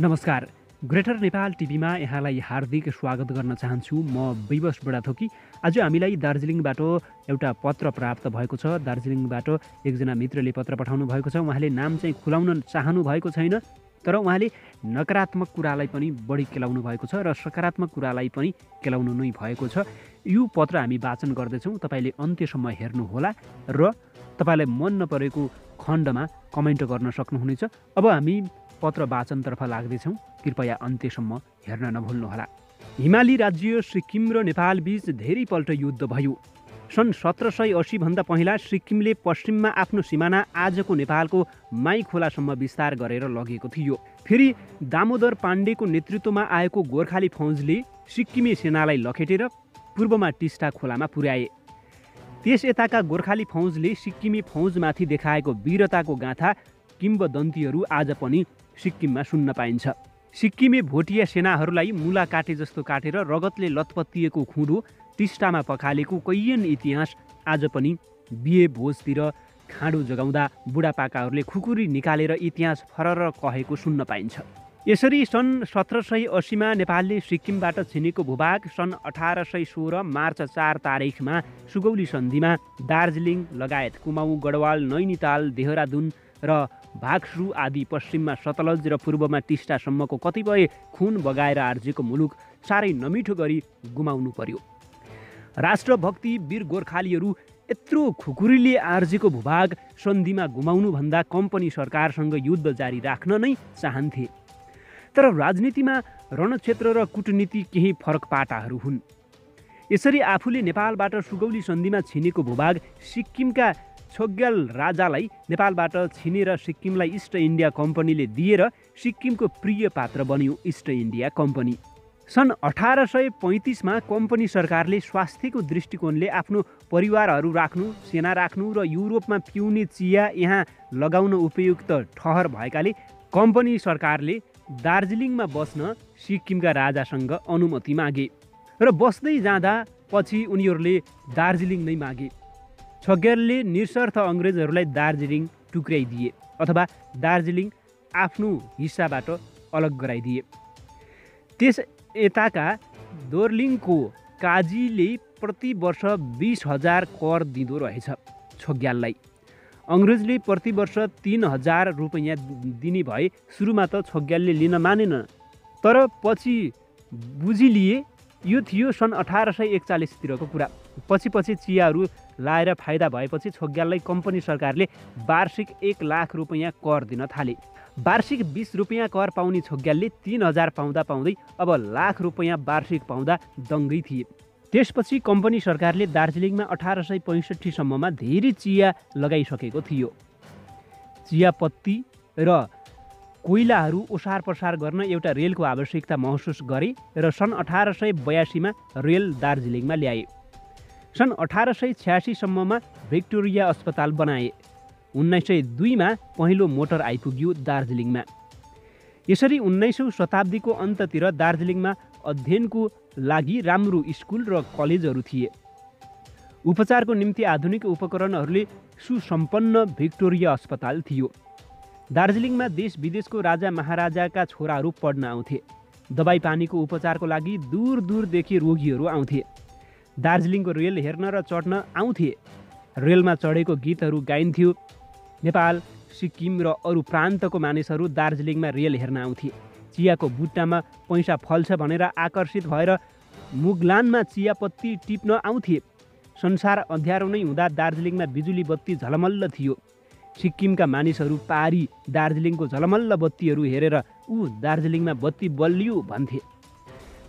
नमस्कार। ग्रेटर नेपाल टिभीमा यहाँलाई हार्दिक स्वागत गर्न चाहन्छु। म विवश बुढाथोकी। आज हामीलाई दार्जिलिङबाट एउटा पत्र प्राप्त भएको छ। दार्जिलिङबाट एकजना मित्रले पत्र पठाउनु भएको छ। उहाँले नाम चाहिँ खुलाउन चाहनु भएको छैन, तर उहाँले नकारात्मक कुरालाई पनि बढी केलाउनु भएको छ र सकारात्मक कुरालाई पनि केलाउनु नै भएको छ। यो पत्र हामी वाचन गर्दैछौँ। तपाईँले अन्त्यसम्म हेर्नुहोला र तपाईँलाई मन नपरेको खण्डमा कमेन्ट गर्न सक्नुहुनेछ। अब हामी पत्र वाचनतर्फ लाग्दैछौँ। कृपया अन्त्यसम्म हेर्न नभुल्नुहोला। हिमाली राज्य सिक्किम र नेपाल बीच धेरैपल्ट युद्ध भयो। सन् 1780 भन्दा पहिला सिक्किमले पश्चिममा आफ्नो सिमाना आजको नेपालको माई खोलासम्म विस्तार गरेर लगेको थियो। फेरि दामोदर पाण्डेको नेतृत्वमा आएको गोर्खाली फौजले सिक्किमे सेनालाई लखेटेर पूर्वमा टिस्टा खोलामा पुर्याए। त्यस यताका गोर्खाली फौजले सिक्किमे फौजमाथि देखाएको वीरताको गाथा किम्बदन्तीहरू आज पनि सिक्किममा सुन्न पाइन्छ। सिक्किमे भोटिया सेनाहरूलाई मुला काटे जस्तो काटेर रगतले लतपत्तिएको खुँडो टिस्टामा पखालेको कैयन इतिहास आज पनि बिहे भोजतिर खाँडो जगाउँदा बुढापाकाहरूले खुकुरी निकालेर इतिहास फरर कहेको सुन्न पाइन्छ। यसरी सन् 1780मा नेपालले सिक्किमबाट छिनेको भूभाग सन् 1816 मार्च 4 तारिखमा सुगौली सन्धिमा दार्जिलिङ लगायत कुमाऊँ, गढवाल, नैनीताल, देहरादुन र भागसु आदि पश्चिममा सतलज र पूर्वमा टिस्टासम्मको कतिपय खुन बगाएर आर्जेको मुलुक साह्रै नमिठो गरी गुमाउनु पर्यो। राष्ट्रभक्ति वीर गोर्खालीहरू यत्रो खुकुरीले आर्जेको भूभाग सन्धिमा गुमाउनुभन्दा कम्पनी सरकारसँग युद्ध जारी राख्न नै चाहन्थे। तर राजनीतिमा रणक्षेत्र र कुटनीति केही फरक पाटाहरू हुन्। यसरी आफूले नेपालबाट सुगौली सन्धिमा छिनेको भूभाग सिक्किमका छोग्याल राजालाई नेपालबाट छिनेर सिक्किमलाई इस्ट इन्डिया कम्पनीले दिएर सिक्किमको प्रिय पात्र बन्यो इस्ट इन्डिया कम्पनी। सन् 1835मा कम्पनी सरकारले स्वास्थ्यको दृष्टिकोणले आफ्नो परिवारहरू राख्नु, सेना राख्नु र युरोपमा पिउने चिया यहाँ लगाउन उपयुक्त ठहर भएकाले कम्पनी सरकारले दार्जिलिङमा बस्न सिक्किमका राजासँग अनुमति मागे र बस्दै जाँदा पछि उनीहरूले दार्जिलिङ नै मागे। छग्यालले निशर्त अङ्ग्रेजहरूलाई दार्जिलिङ टुक्र्याइदिए अथवा दार्जिलिङ आफ्नो हिस्साबाट अलग गराइदिए। त्यस यताका दोर्लिङको काजीले प्रति वर्ष 20,000 कर दिँदो रहेछ छग्याललाई। अङ्ग्रेजले प्रति वर्ष 3,000 रुपैयाँ दिने भए सुरुमा त छग्यालले लिन मानेन, तर पछि बुझिलिए। यो थियो सन् 1841तिरको कुरा। पछि चियाहरू लाएर फाइदा भएपछि छग्याललाई कम्पनी सरकारले वार्षिक 1 लाख रुपैयाँ कर दिन थाले। वार्षिक 20 रुपैयाँ कर पाउने छग्यालले 3,000 पाउँदा पाउँदै अब लाख रुपैयाँ वार्षिक पाउँदा दङ्गै थिए। त्यसपछि कम्पनी सरकारले दार्जिलिङमा 1865सम्ममा धेरै चिया लगाइसकेको थियो। चियापत्ती र कोइलाहरू ओसार पसार गर्न एउटा रेलको आवश्यकता महसुस गरे र सन् 1882मा रेल दार्जिलिङमा ल्याए। सन् 1886सम्ममा भिक्टोरिया अस्पताल बनाए। 1902मा पहिलो मोटर आइपुग्यो दार्जिलिङमा। यसरी 19औँ शताब्दीको अन्ततिर दार्जिलिङमा अध्ययनको लागि राम्रो स्कुल र कलेजहरू थिए। उपचारको निम्ति आधुनिक उपकरणहरूले सुसम्पन्न भिक्टोरिया अस्पताल थियो। दार्जिलिङमा देश विदेशको राजा महाराजाका छोराहरू पढ्न आउँथे। दबाई पानीको उपचारको लागि दूर दूरदेखि रोगीहरू आउँथे। दार्जिलिङको रेल हेर्न र चढ्न आउँथे। रेलमा चढेको गीतहरू गाइन्थ्यो। नेपाल, सिक्किम र अरू प्रान्तको मानिसहरू दार्जिलिङमा रेल हेर्न आउँथे। चियाको बुट्टामा पैसा फल्छ भनेर आकर्षित भएर मुगलानमा चियापत्ती टिप्न आउँथे। संसार अँध्यारो नै हुँदा दार्जिलिङमा बिजुली बत्ती झलमल्ल थियो। सिक्किमका मानिसहरू पारी दार्जिलिङको झलमल्ल बत्तीहरू हेरेर दार्जिलिङमा बत्ती बल्लियो भन्थे।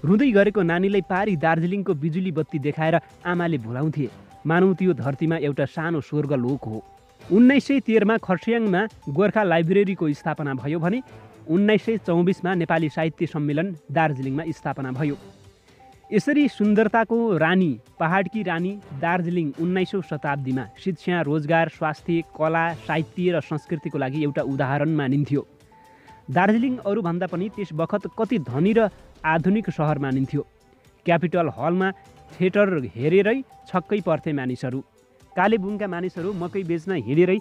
रुँदै गरेको नानीलाई पारी दार्जिलिङको बिजुली बत्ती देखाएर आमाले भुलाउँथे। मानौँ त्यो धरतीमा एउटा सानो स्वर्गलोक हो। 1913मा खरसाङमा गोर्खा लाइब्रेरीको स्थापना भयो भने 1924मा नेपाली साहित्य सम्मेलन दार्जिलिङमा स्थापना भयो। यसरी सुन्दरताको रानी, पहाडकी रानी दार्जिलिङ 19औँ शताब्दीमा शिक्षा, रोजगार, स्वास्थ्य, कला, साहित्य र संस्कृतिको लागि एउटा उदाहरण मानिन्थ्यो। दार्जिलिङ अरूभन्दा पनि त्यस बखत कति धनी र आधुनिक सहर मानिन्थ्यो। क्यापिटल हलमा थिएटर हेरेरै छक्कै पर्थे मानिसहरू। कालेबुङका मानिसहरू मकै बेच्न हिँडेरै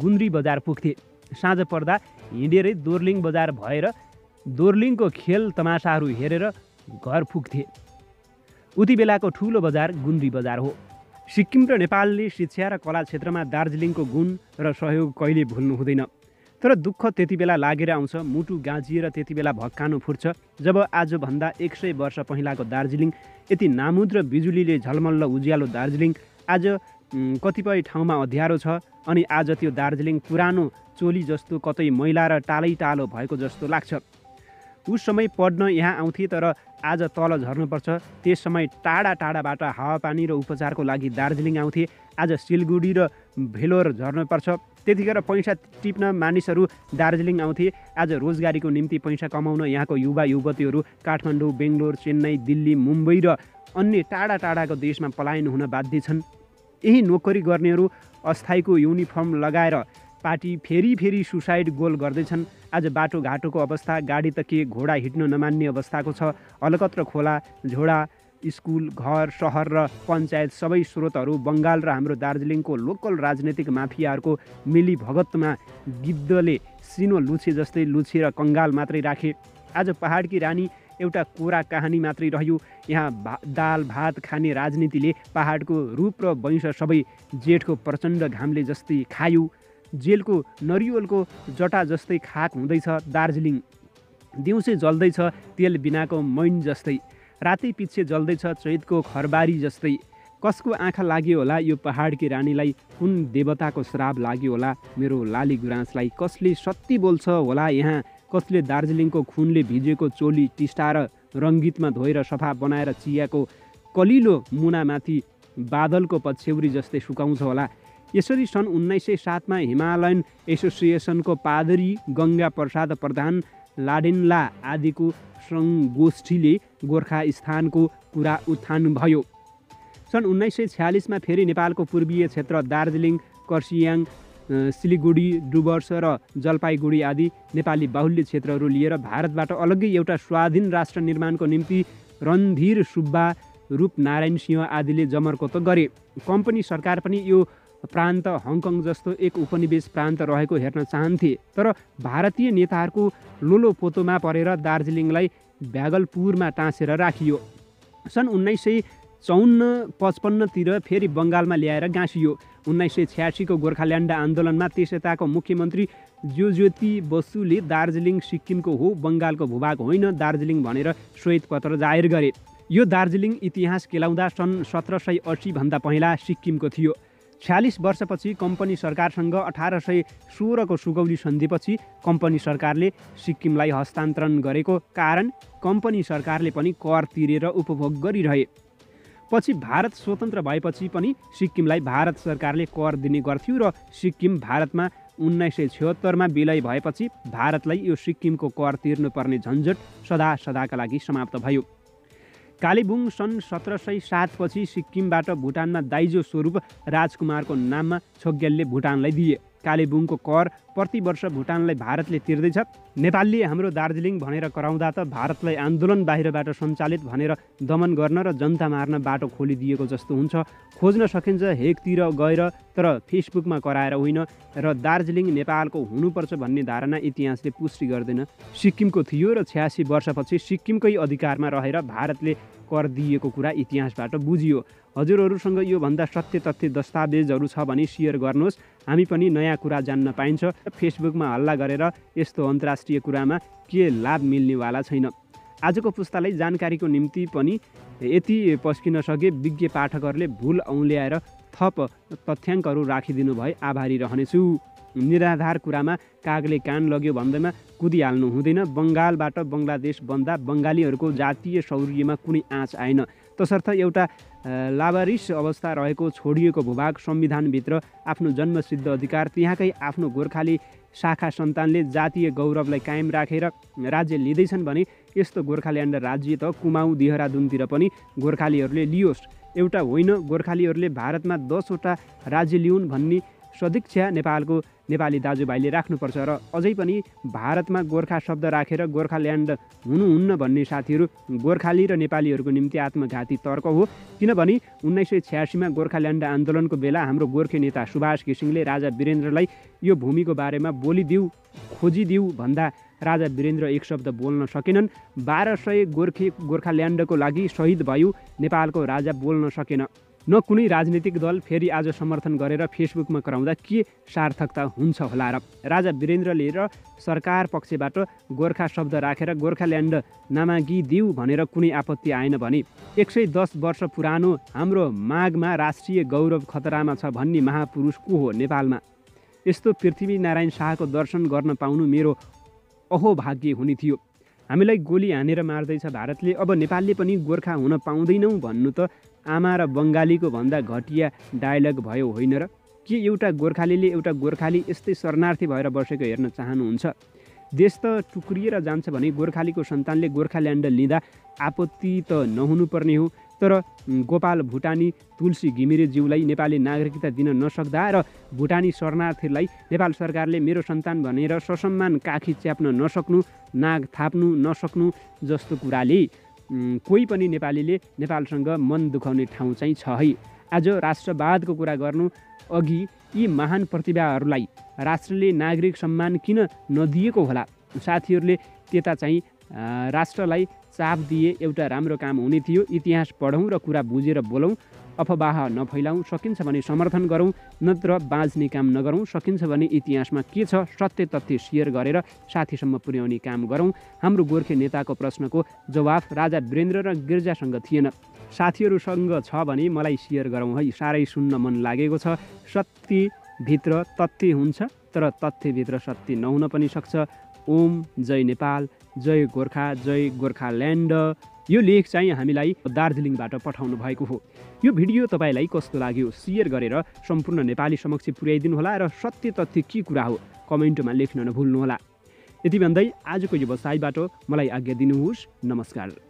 गुन्द्री बजार पुग्थे। साँझ पर्दा हिँडेरै दोर्लिङ बजार भएर दोर्लिङको खेल तमासाहरू हेरेर घर पुग्थे। उति बेलाको ठुलो बजार गुन्द्री बजार हो। सिक्किम र नेपालले शिक्षा र कला क्षेत्रमा दार्जिलिङको गुण र सहयोग कहिले भुल्नु हुँदैन। तर दुःख त्यति बेला लागेर आउँछ, मुटु गाँजिएर त्यति बेला भक्कानो फुट्छ जब आजभन्दा 100 वर्ष पहिलाको दार्जिलिङ, यति नामुद र बिजुलीले झलमल्ल उज्यालो दार्जिलिङ आज कतिपय ठाउँमा अँध्यारो छ। अनि आज त्यो दार्जिलिङ पुरानो चोली जस्तो कतै मैला र टालै टालो भएको जस्तो लाग्छ। उस समय पढ्न यहाँ आउँथे, तर आज तल झर्नुपर्छ। त्यस समय टाढा टाढाबाट हावापानी र उपचारको लागि दार्जिलिङ आउँथे। आज सिलगढी र भेलोर झर्नुपर्छ। त्यतिखेर पैसा टिप्न मानिसहरू दार्जिलिङ आउँथे। आज रोजगारीको निम्ति पैसा कमाउन यहाँको युवा युवतीहरू काठमाडौँ, बेङ्गलोर, चेन्नई, दिल्ली, मुम्बई र अन्य टाढा टाढाको देशमा पलायन हुन बाध्य छन्। यही नोकरी गर्नेहरू अस्थायीको युनिफर्म लगाएर पार्टी फेरि सुसाइड गोल गर्दैछन्। आज बाटोघाटोको अवस्था, गाडी त के घोडा हिँड्न नमान्ने अवस्थाको छ। अलकत्र खोला, झोडा, स्कुल, घर, सहर र पञ्चायत सबै स्रोतहरू बङ्गाल र हाम्रो दार्जिलिङको लोकल राजनैतिक माफियाहरूको मिली भगतमा गिद्धले सिनो लुछे जस्तै लुछेर कङ्गाल मात्रै राखे। आज पहाडकी रानी एउटा कोरा कहानी मात्रै रह्यो। यहाँ दाल भात खाने राजनीतिले पहाडको रूप र वंश सबै जेठको प्रचण्ड घामले जस्तै खायो। जेलको नरिवलको जटा जस्तै खाक हुँदैछ दार्जिलिङ। दिउँसै जल्दैछ तेल बिनाको मैन जस्तै, रातै पिच्छे जल्दैछ चैतको खरबारी जस्तै। कसको आँखा लाग्यो होला यो पहाडकी रानीलाई, कुन देवताको श्राप लाग्यो होला मेरो लाली गुराँसलाई। कसले सत्य बोल्छ होला यहाँ, कसले दार्जिलिङको खुनले भिजेको चोली टिस्टाएर रङ्गीतमा धोएर सफा बनाएर चियाको कलिलो मुनामाथि बादलको पछ्यौरी जस्तै सुकाउँछ होला। यसरी सन् 1907 हिमालयन एसोसिएसनको पादरी गङ्गा प्रसाद प्रधान, लाडेनला आदिको सङ्गोष्ठीले गोर्खा स्थानको कुरा उत्थान भयो। सन् 1946 फेरि नेपालको पूर्वीय क्षेत्र दार्जिलिङ, कर्सियाङ, सिलिगुडी, डुवर्स र जलपाइगुडी आदि नेपाली बाहुल्य क्षेत्रहरू लिएर भारतबाट अलग्गै एउटा स्वाधीन राष्ट्र निर्माणको निम्ति रणधीर सुब्बा, रूपनारायण सिंह आदिले जमर्कोत गरे। कम्पनी सरकार पनि यो प्रान्त हङकङ जस्तो एक उपनिवेश प्रान्त रहेको हेर्न चाहन्थे। तर भारतीय नेताहरूको लोलोपोतोमा परेर दार्जिलिङलाई भागलपुरमा टाँसेर राखियो। सन् 1954-55 फेरि बङ्गालमा ल्याएर गाँसियो। 1986 गोर्खाल्यान्ड आन्दोलनमा त्यसयताको मुख्यमन्त्री ज्योति बसुले दार्जिलिङ सिक्किमको हो, बङ्गालको भूभाग होइन दार्जिलिङ भनेर श्वेतपत्र जाहेर गरे। यो दार्जिलिङ इतिहास केलाउँदा सन् 1780 भन्दा पहिला सिक्किमको थियो। 46 वर्षपछि कम्पनी सरकारसँग 1816 को सुगौली सन्धिपछि कम्पनी सरकारले सिक्किमलाई हस्तान्तरण गरेको कारण कम्पनी सरकारले पनि कर तिरेर उपभोग गरिरहे। पछि भारत स्वतन्त्र भएपछि पनि सिक्किमलाई भारत सरकारले कर दिने गर्थ्यो र सिक्किम भारतमा 1976 विलय भएपछि भारतलाई यो सिक्किमको कर तिर्नुपर्ने झन्झट सदा सदाका लागि समाप्त भयो। कालेबुङ सन् 1707 पछि सिक्किमबाट भुटानमा दाइजो स्वरूप राजकुमारको नाममा छोग्यालले भुटानलाई दिए। कालेबुङको कर प्रति वर्ष भुटानलाई भारतले तिर्दैछ। नेपालले हाम्रो दार्जिलिङ भनेर कराउँदा त भारतलाई आन्दोलन बाहिरबाट सञ्चालित भनेर दमन गर्न र जनता मार्न बाटो खोलिदिएको जस्तो हुन्छ। खोज्न सकिन्छ हेकतिर गएर, तर फेसबुकमा कराएर होइन। र दार्जिलिङ नेपालको हुनुपर्छ भन्ने धारणा इतिहासले पुष्टि गर्दैन। सिक्किमको थियो र 86 वर्षपछि सिक्किमकै अधिकारमा रहेर भारतले कर दिएको कुरा इतिहासबाट बुझियो। हजुरहरूसँग योभन्दा सत्य तथ्य दस्तावेजहरू छ भने सेयर गर्नुहोस्, हामी पनि नयाँ कुरा जान्न पाइन्छ। फेसबुकमा हल्ला गरेर यस्तो अन्तर्राष्ट्रिय कुरामा के लाभ मिल्नेवाला छैन। आजको पुस्तालाई जानकारीको निम्ति पनि यति पस्किन सके विज्ञ पाठकहरूले भुल औँल्याएर थप तथ्याङ्कहरू राखिदिनु भए आभारी रहनेछु। निराधार कुरामा कागले कान लग्यो भन्दैमा कुदिहाल्नु हुँदैन। बङ्गालबाट बङ्गलादेश बन्दा बङ्गालीहरूको जातीय शौर्यमा कुनै आँच आएन। तसर्थ एउटा लावारिस अवस्था रहेको छोडिएको भूभाग संविधानभित्र आफ्नो जन्मसिद्ध अधिकार, त्यहाँकै आफ्नो गोर्खाली शाखा सन्तानले जातीय गौरवलाई कायम राखेर राज्य लिँदैछन् भने यस्तो गोर्खाल्यान्ड राज्य त कुमाऊ देहरादुनतिर पनि गोर्खालीहरूले लियोस्। एउटा होइन, गोर्खालीहरूले भारतमा 10 वटा राज्य लिउन् भन्ने सदिच्छा नेपाली दाजुभाइले राख्नुपर्छ। र अझै पनि भारतमा गोर्खा शब्द राखेर गोर्खाल्यान्ड हुनुहुन्न भन्ने साथीहरू गोर्खाली र नेपालीहरूको निम्ति आत्मघाती तर्क हो। किनभने 1986 गोर्खाल्यान्ड आन्दोलनको बेला हाम्रो गोर्खे नेता सुभाष घिसिङले राजा वीरेन्द्रलाई यो भूमिको बारेमा बोलिदिऊ, खोजिदिऊ भन्दा राजा वीरेन्द्र एक शब्द बोल्न सकेनन्। 1200 गोर्खाल्यान्डको लागि शहीद भयो नेपालको राजा बोल्न सकेन। न कुनै राजनीतिक दल फेरि आज समर्थन गरेर फेसबुकमा कराउँदा के सार्थकता हुन्छ होला र। राजा वीरेन्द्रले र सरकार पक्षबाट गोर्खा शब्द राखेर गोर्खाल्यान्ड नमागिदेऊ भनेर कुनै आपत्ति आएन भने 110 वर्ष पुरानो हाम्रो मागमा राष्ट्रिय गौरव खतरामा छ भन्ने महापुरुष को हो नेपालमा? यस्तो पृथ्वीनारायण शाहको दर्शन गर्न पाउनु मेरो अहोभाग्य हुने थियो। हामीलाई गोली हानेर मार्दैछ भारतले, अब नेपालले पनि गोर्खा हुन पाउँदैनौँ भन्नु त आमा र बङ्गालीको भन्दा घटिया डायलग भयो होइन र? के एउटा गोर्खालीले एउटा गोर्खाली यस्तै शरणार्थी भएर बसेको हेर्न चाहनुहुन्छ? देश त टुक्रिएर जान्छ भने गोर्खालीको सन्तानले गोर्खाल्यान्ड लिँदा आपत्ति त नहुनुपर्ने हो। तर गोपाल भुटानी तुलसी घिमिरेज्यूलाई नेपाली नागरिकता दिन नसक्दा र भुटानी शरणार्थीलाई नेपाल सरकारले मेरो सन्तान भनेर ससम्मान काखी च्याप्न नसक्नु, नाग थाप्नु नसक्नु जस्तो कुराले कोही पनि नेपालीले नेपालसँग मन दुखाउने ठाउँ चाहिँ छ है। आज राष्ट्रवादको कुरा गर्नु अघि यी महान प्रतिभाहरूलाई राष्ट्रले नागरिक सम्मान किन नदिएको होला? साथीहरूले त्यता चाहिँ राष्ट्रलाई चाप दिए एउटा राम्रो काम हुने थियो। इतिहास पढौँ र कुरा बुझेर बोलौँ, अफवाह नफैलाउँ, सकिन्छ भने समर्थन गरौँ, नत्र बाँच्ने काम नगरौँ। सकिन्छ भने इतिहासमा के छ सत्य तथ्य सेयर गरेर साथीसम्म पुर्याउने काम गरौँ। हाम्रो गोर्खे नेताको प्रश्नको जवाफ राजा वीरेन्द्र र गिर्जासँग थिएन। साथीहरूसँग छ भने मलाई सेयर गरौँ है, साह्रै सुन्न मन लागेको छ। सत्यभित्र तथ्य हुन्छ तर तथ्यभित्र सत्य नहुन पनि सक्छ। ओम जय नेपाल, जय गोर्खा, जय गोर्खाल्यान्ड। यो लेख चाहिँ हामीलाई दार्जिलिङबाट पठाउनु भएको हो। यो भिडियो तपाईँलाई कस्तो लाग्यो सेयर गरेर सम्पूर्ण नेपाली समक्ष पुर्याइदिनु होला र सत्य तथ्य के कुरा हो कमेन्टमा लेख्न नभुल्नुहोला। यति भन्दै आजको यो बसाइबाट मलाई आज्ञा दिनुहोस्। नमस्कार।